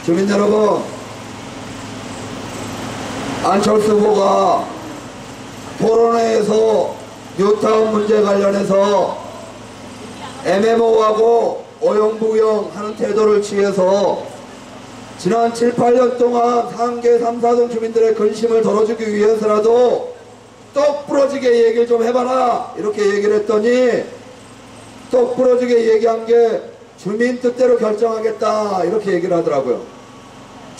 주민 여러분, 안철수 후보가 토론회에서 뉴타운 문제 관련해서 애매모호하고 어영부영 하는 태도를 취해서 지난 7, 8년 동안 상계 3, 4동 주민들의 근심을 덜어주기 위해서라도 똑 부러지게 얘기를 좀 해봐라 이렇게 얘기를 했더니 똑 부러지게 얘기한 게 주민 뜻대로 결정하겠다 이렇게 얘기를 하더라고요.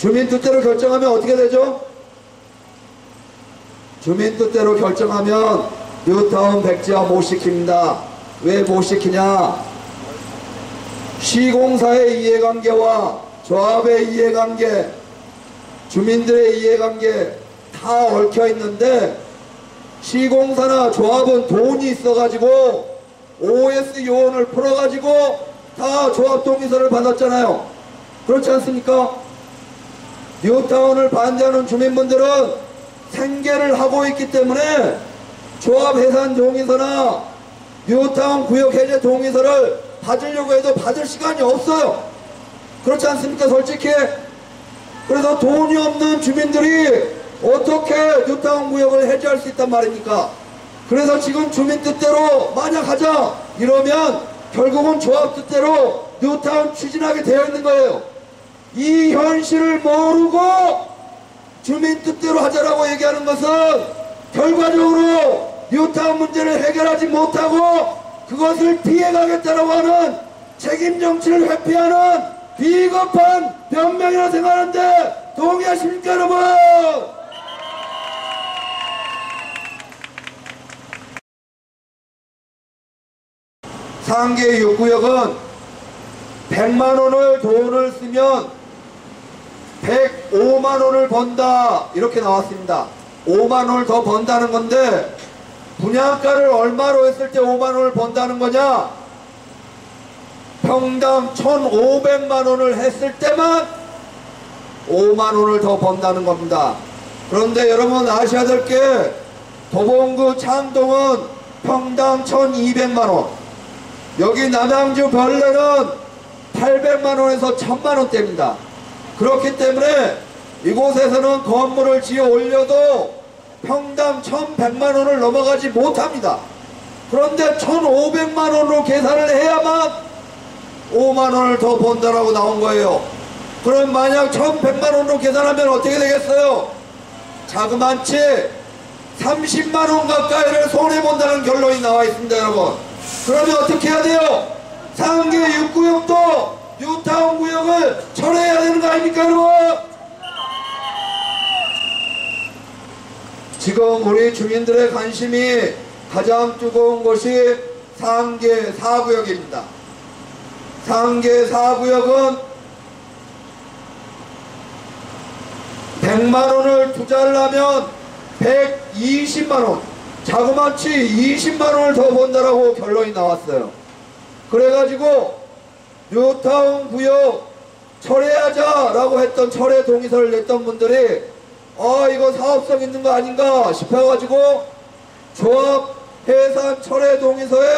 주민 뜻대로 결정하면 어떻게 되죠? 주민 뜻대로 결정하면 뉴타운 백지화 못 시킵니다. 왜 못 시키냐? 시공사의 이해관계와 조합의 이해관계, 주민들의 이해관계 다 얽혀 있는데 시공사나 조합은 돈이 있어가지고 OS 요원을 풀어가지고 다 조합 동의서를 받았잖아요. 그렇지 않습니까? 뉴타운을 반대하는 주민분들은 생계를 하고 있기 때문에 조합 해산 동의서나 뉴타운 구역 해제 동의서를 받으려고 해도 받을 시간이 없어요. 그렇지 않습니까? 솔직히. 그래서 돈이 없는 주민들이 어떻게 뉴타운 구역을 해제할 수 있단 말입니까? 그래서 지금 주민 뜻대로 만약 하자 이러면 결국은 조합 뜻대로 뉴타운 추진하게 되어 있는 거예요. 이 현실을 모르고 주민 뜻대로 하자라고 얘기하는 것은 결과적으로 뉴타운 문제를 해결하지 못하고 그것을 피해가겠다라고 하는 책임 정치를 회피하는 비겁한 변명이라 생각하는데 동의하십니까 여러분? 상계 6구역은 100만원을 돈을 쓰면 105만원을 번다 이렇게 나왔습니다. 5만원을 더 번다는 건데 분양가를 얼마로 했을 때 5만원을 번다는 거냐? 평당 1,500만원을 했을 때만 5만원을 더 번다는 겁니다. 그런데 여러분 아셔야 될 게 도봉구 창동은 평당 1,200만원, 여기 남양주 별내는 800만원에서 1,000만원대입니다. 그렇기 때문에 이곳에서는 건물을 지어 올려도 평당 1,100만원을 넘어가지 못합니다. 그런데 1,500만원으로 계산을 해야만 5만원을 더 번다라고 나온 거예요. 그럼 만약 1,100만원으로 계산하면 어떻게 되겠어요? 자그만치 30만원 가까이를 손해본다는 결론이 나와 있습니다 여러분. 그러면 어떻게 해야 돼요? 상계 6구역도 뉴타운 구역을 철회해야 되는 거 아닙니까 여러분? 지금 우리 주민들의 관심이 가장 뜨거운 곳이 상계 4구역입니다. 상계 4구역은 100만원을 투자를 하면 120만원, 자그마치 20만원을 더 번다라고 결론이 나왔어요. 그래가지고 뉴타운 구역 철회하자라고 했던 철회 동의서를 냈던 분들이 이거 사업성 있는 거 아닌가 싶어가지고 조합 해산 철회 동의서에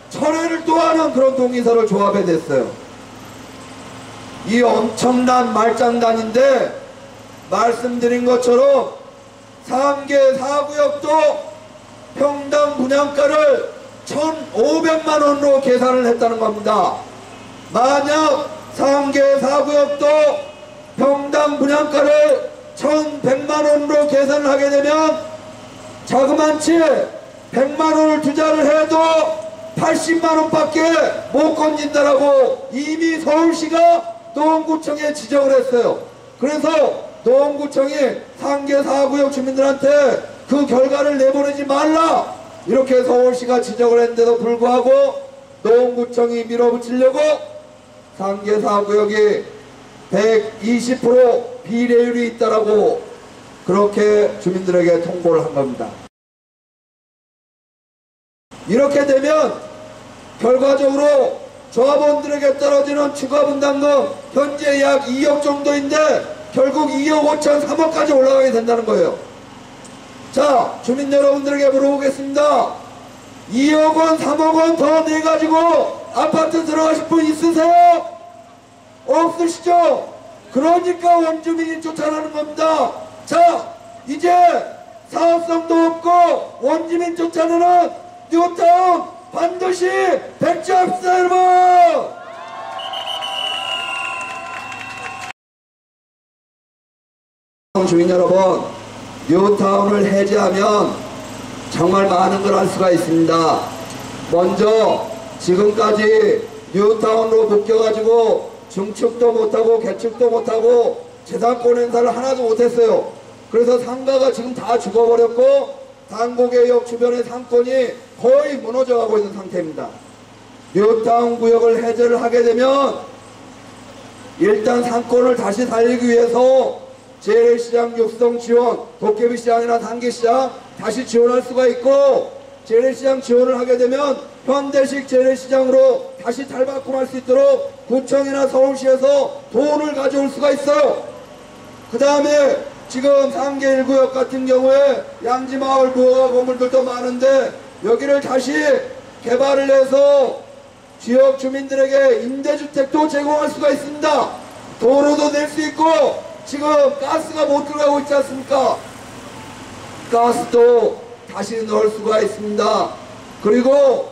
철회를 또 하는 그런 동의서를 조합해 냈어요. 이 엄청난 말장난인데 말씀드린 것처럼 상계 4구역도 평당 분양가를 1,500만원으로 계산을 했다는 겁니다. 만약 상계 4구역도 평당 분양가를 1,100만원으로 계산을 하게 되면 자그만치 100만원을 투자를 해도 80만원밖에 못 건진다라고 이미 서울시가 노원구청에 지적을 했어요. 그래서 노원구청이 상계 4구역 주민들한테 그 결과를 내보내지 말라 이렇게 서울시가 지적을 했는데도 불구하고 노원구청이 밀어붙이려고 상계 4구역이 120% 비례율이 있다라고 그렇게 주민들에게 통보를 한 겁니다. 이렇게 되면 결과적으로 조합원들에게 떨어지는 추가 분담금 현재 약 2억 정도인데 결국 2억 5천 3억까지 올라가게 된다는 거예요. 자, 주민 여러분들에게 물어보겠습니다. 2억 원 3억 원 더 내가지고 아파트 들어가실 분 있으세요? 없으시죠? 그러니까 원주민이 쫓아나는 겁니다. 자, 이제 사업성도 없고 원주민 쫓아내는 뉴타운 반드시 백지합시다, 여러분. 주민 여러분, 뉴타운을 해제하면 정말 많은 걸 할 수가 있습니다. 먼저 지금까지 뉴타운으로 묶여가지고 증축도 못하고 개축도 못하고 재산권 행사를 하나도 못했어요. 그래서 상가가 지금 다 죽어버렸고 단고개역 주변의 상권이 거의 무너져가고 있는 상태입니다. 뉴타운 구역을 해제를 하게 되면 일단 상권을 다시 살리기 위해서 재래시장 육성 지원, 도깨비시장이나 상계시장 다시 지원할 수가 있고, 재래시장 지원을 하게 되면 현대식 재래시장으로 다시 탈바꿈할 수 있도록 구청이나 서울시에서 돈을 가져올 수가 있어요. 그 다음에 지금 상계 1구역 같은 경우에 양지마을 무허가 건물들도 많은데 여기를 다시 개발을 해서 지역 주민들에게 임대주택도 제공할 수가 있습니다. 도로도 낼 수 있고, 지금 가스가 못 들어가고 있지 않습니까? 가스도 다시 넣을 수가 있습니다. 그리고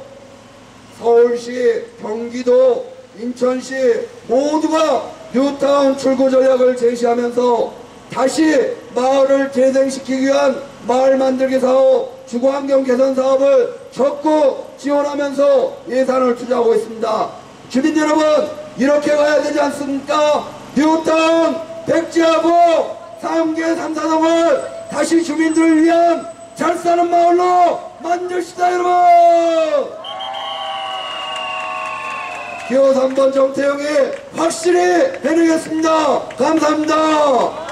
서울시, 경기도, 인천시 모두가 뉴타운 출구 전략을 제시하면서 다시 마을을 재생시키기 위한 마을 만들기 사업, 주거환경 개선 사업을 적극 지원하면서 예산을 투자하고 있습니다. 주민 여러분, 이렇게 가야 되지 않습니까? 뉴타운 백지하고 3개 3사동을 다시 주민들을 위한 잘 사는 마을로 만듭시다, 여러분. 기호 3번 정태영이 확실히 해내겠습니다. 감사합니다.